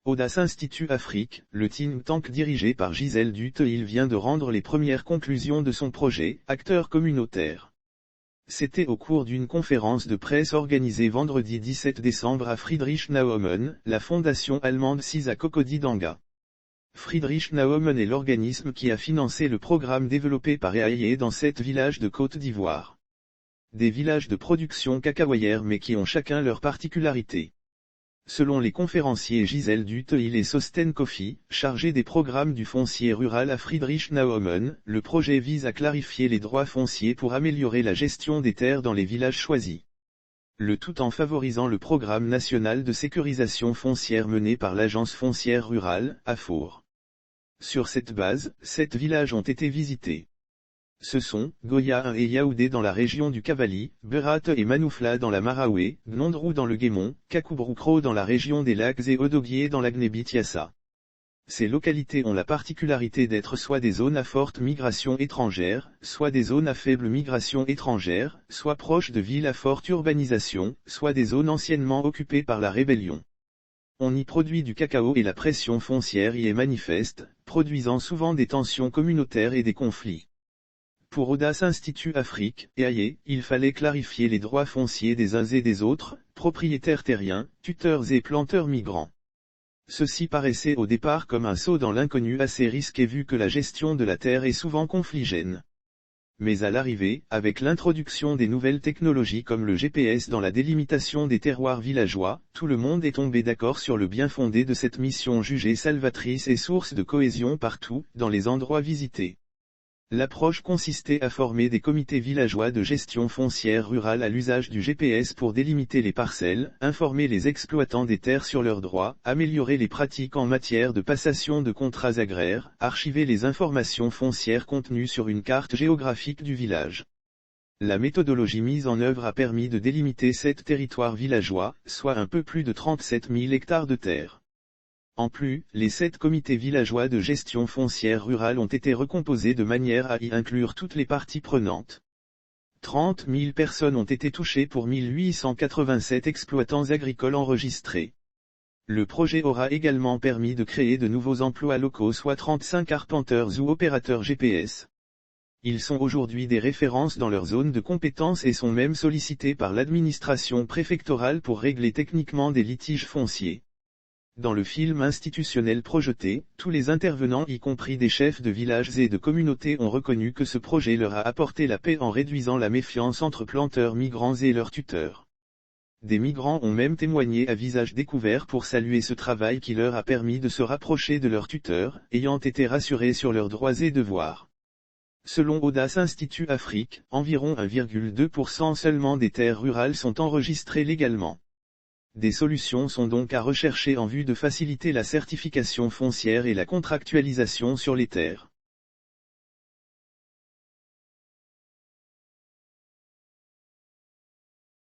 Audace Institut Afrique, le think tank dirigé par Gisèle Dutheil vient de rendre les premières conclusions de son projet, Acteurs communautaires. C'était au cours d'une conférence de presse organisée vendredi 17 décembre à Friedrich-Nauheim, la fondation allemande Sisa Cocody Danga. Friedrich-Nauheim est l'organisme qui a financé le programme développé par EAIE dans 7 villages de Côte d'Ivoire. Des villages de production cacaoyère mais qui ont chacun leur particularité. Selon les conférenciers Gisèle Dutheil et Sosten Kofi, chargés des programmes du foncier rural à Friedrich-Nauheim, le projet vise à clarifier les droits fonciers pour améliorer la gestion des terres dans les villages choisis. Le tout en favorisant le programme national de sécurisation foncière mené par l'Agence foncière rurale, AFOR. Sur cette base, 7 villages ont été visités. Ce sont, Goya 1 et Yaoundé dans la région du Cavali, Berat et Manoufla dans la Maraoué, Gnondrou dans le Guémon, Kakoubrou dans la région des Lacs et Odoguié dans l'Agnébitiassa. Ces localités ont la particularité d'être soit des zones à forte migration étrangère, soit des zones à faible migration étrangère, soit proches de villes à forte urbanisation, soit des zones anciennement occupées par la rébellion. On y produit du cacao et la pression foncière y est manifeste, produisant souvent des tensions communautaires et des conflits. Pour Audace Institut Afrique, EAIE, il fallait clarifier les droits fonciers des uns et des autres, propriétaires terriens, tuteurs et planteurs migrants. Ceci paraissait au départ comme un saut dans l'inconnu assez risqué vu que la gestion de la terre est souvent confligène. Mais à l'arrivée, avec l'introduction des nouvelles technologies comme le GPS dans la délimitation des terroirs villageois, tout le monde est tombé d'accord sur le bien fondé de cette mission jugée salvatrice et source de cohésion partout, dans les endroits visités. L'approche consistait à former des comités villageois de gestion foncière rurale à l'usage du GPS pour délimiter les parcelles, informer les exploitants des terres sur leurs droits, améliorer les pratiques en matière de passation de contrats agraires, archiver les informations foncières contenues sur une carte géographique du village. La méthodologie mise en œuvre a permis de délimiter 7 territoires villageois, soit un peu plus de 37 000 hectares de terre. En plus, les 7 comités villageois de gestion foncière rurale ont été recomposés de manière à y inclure toutes les parties prenantes. 30 000 personnes ont été touchées pour 1887 exploitants agricoles enregistrés. Le projet aura également permis de créer de nouveaux emplois locaux soit 35 arpenteurs ou opérateurs GPS. Ils sont aujourd'hui des références dans leur zone de compétence et sont même sollicités par l'administration préfectorale pour régler techniquement des litiges fonciers. Dans le film institutionnel projeté, tous les intervenants y compris des chefs de villages et de communautés ont reconnu que ce projet leur a apporté la paix en réduisant la méfiance entre planteurs migrants et leurs tuteurs. Des migrants ont même témoigné à visage découvert pour saluer ce travail qui leur a permis de se rapprocher de leurs tuteurs, ayant été rassurés sur leurs droits et devoirs. Selon Audace Institut Afrique, environ 1,2% seulement des terres rurales sont enregistrées légalement. Des solutions sont donc à rechercher en vue de faciliter la certification foncière et la contractualisation sur les terres.